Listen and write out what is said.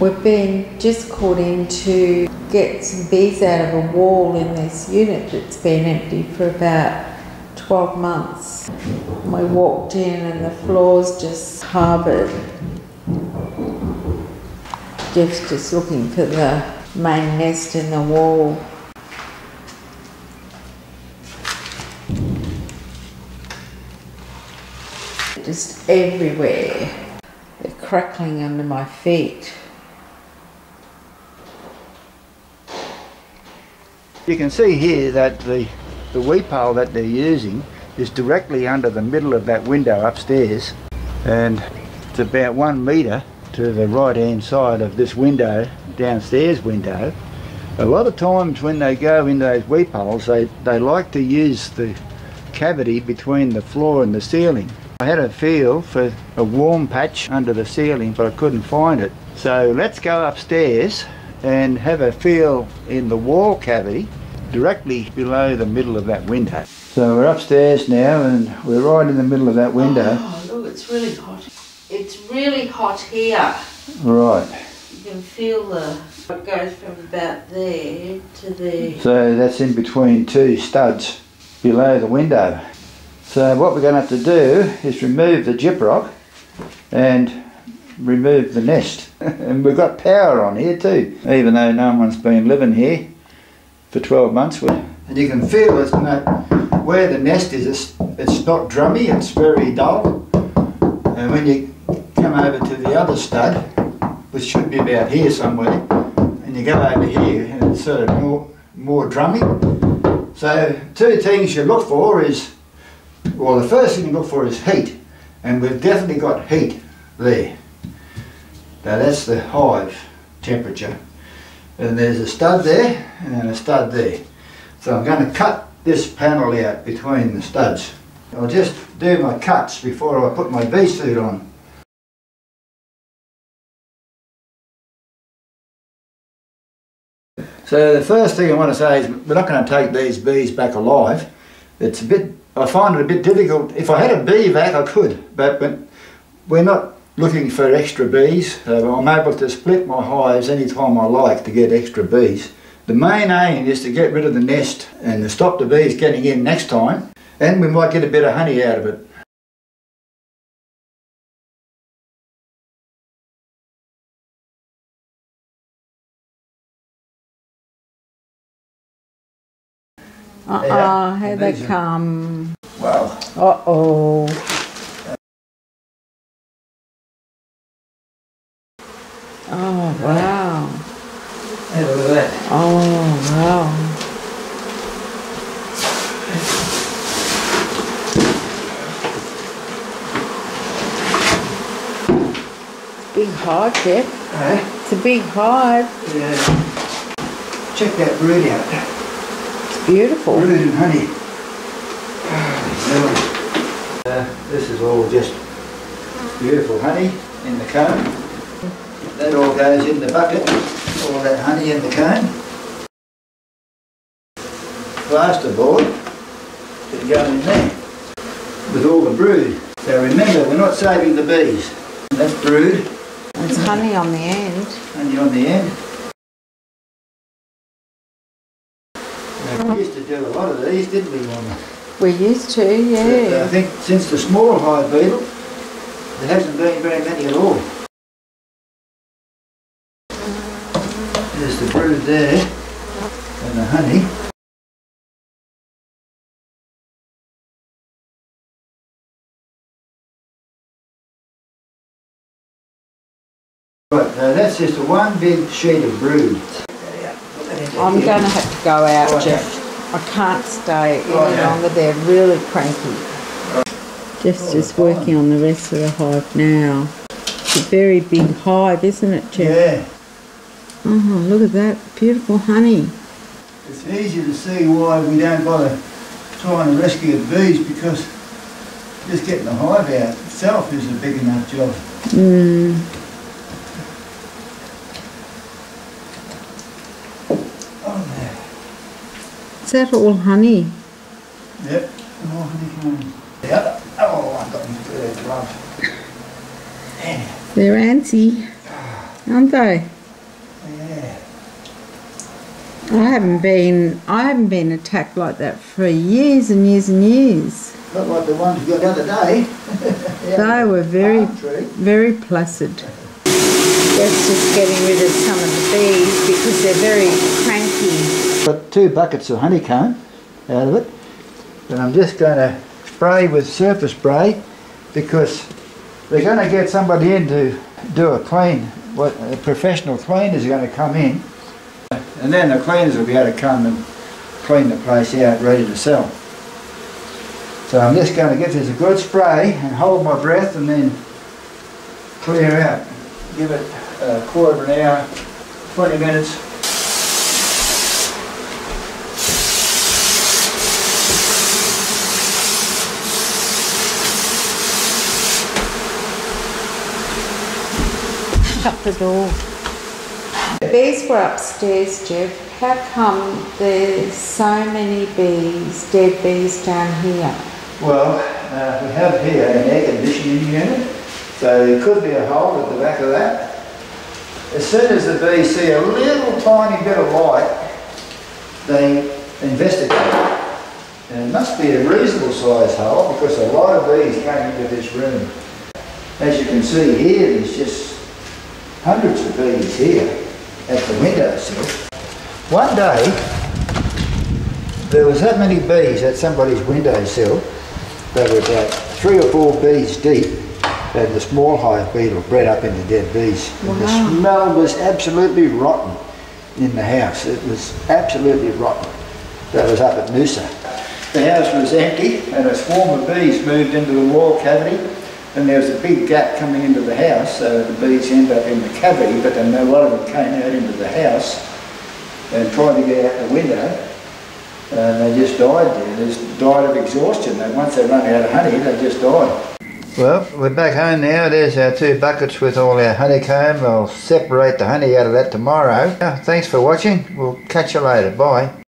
We've been just called in to get some bees out of a wall in this unit that's been empty for about 12 months. We walked in and the floor's just harboured. Jeff's just looking for the main nest in the wall. Just everywhere. They're crackling under my feet. You can see here that the weep hole that they're using is directly under the middle of that window upstairs, and it's about 1 metre to the right hand side of this window, downstairs window. A lot of times when they go in those weep holes, they like to use the cavity between the floor and the ceiling. I had a feel for a warm patch under the ceiling, but I couldn't find it. So let's go upstairs and have a feel in the wall cavity directly below the middle of that window. So we're upstairs now and we're right in the middle of that window. Oh, look, it's really hot. It's really hot here. Right. You can feel it goes from about there to there. So that's in between 2 studs below the window. So what we're going to have to do is remove the gyprock and remove the nest. And we've got power on here too, even though no one's been living here for 12 months. And you can feel it's where the nest is, it's not drummy, it's very dull. And when you come over to the other stud, which should be about here somewhere, and you go over here and it's sort of more drummy. So 2 things you look for is, well, the first thing you look for is heat, and we've definitely got heat there. Now that's the hive temperature, and there's a stud there and a stud there. So I'm going to cut this panel out between the studs. I'll just do my cuts before I put my bee suit on. So the first thing I want to say is we're not going to take these bees back alive. It's a bit, I find it a bit difficult. If I had a bee vac I could, but we're not looking for extra bees, so I'm able to split my hives anytime I like to get extra bees. The main aim is to get rid of the nest and to stop the bees getting in next time, and we might get a bit of honey out of it. Here they come. Wow. Uh-oh. Oh, wow. Hey, look at that. Oh, wow. Big hive, Jeff. Hey? It's a big hive. Yeah. Check that brood out. It's beautiful. Brood and honey. This is all just beautiful honey in the comb. That all goes in the bucket, all that honey in the comb. Plasterboard can go in there with all the brood. So remember, we're not saving the bees. That's brood. There's honey on the end. Honey on the end. We used to do a lot of these, didn't we, Mama? We used to, yeah. But I think since the small hive beetle, there hasn't been very many at all. There's the brood there, and the honey. Right, that's just one big sheet of brood. I'm going to have to go out, Jeff. I can't stay any longer. They're really cranky. Jeff's just working on the rest of the hive now. It's a very big hive, isn't it, Jeff? Yeah. Oh, look at that. Beautiful honey. It's easy to see why we don't bother trying to rescue the bees, because just getting the hive out itself is a big enough job. Oh, there. Is that all honey? Yep, more honeycombs. Yep. Oh, I've got my bird glove. Yeah. They're antsy. aren't they? Yeah. I haven't been attacked like that for years and years and years. Not like the ones we got the other day. They were very placid. Jeff's just getting rid of some of the bees because they're very cranky. Got 2 buckets of honeycomb out of it, and I'm just going to spray with surface spray because they're going to get somebody in to do a clean. A professional cleaners are going to come in, and then the cleaners will be able to come and clean the place out ready to sell. So I'm just going to give this a good spray and hold my breath and then clear out. Give it a quarter of an hour, 20 minutes. Shut the door. The bees were upstairs, Jeff. How come there's so many bees, dead bees down here? Well, we have here an air conditioning unit, so there could be a hole at the back of that. As soon as the bees see a little tiny bit of light, they investigate. And it must be a reasonable size hole because a lot of bees came into this room. As you can see here, there's just hundreds of bees here at the windowsill. One day, there was that many bees at somebody's windowsill. They were about 3 or 4 bees deep, and the small hive beetle bred up into dead bees. Wow. And the smell was absolutely rotten in the house. It was absolutely rotten. That was up at Noosa. The house was empty, and a swarm of bees moved into the wall cavity. And there was a big gap coming into the house, so the bees ended up in the cavity, but then a lot of them came out into the house and tried to get out the window, and they just died there. They just died of exhaustion. And once they run out of honey, they just died. Well, we're back home now. There's our 2 buckets with all our honeycomb. I'll separate the honey out of that tomorrow. Thanks for watching. We'll catch you later. Bye.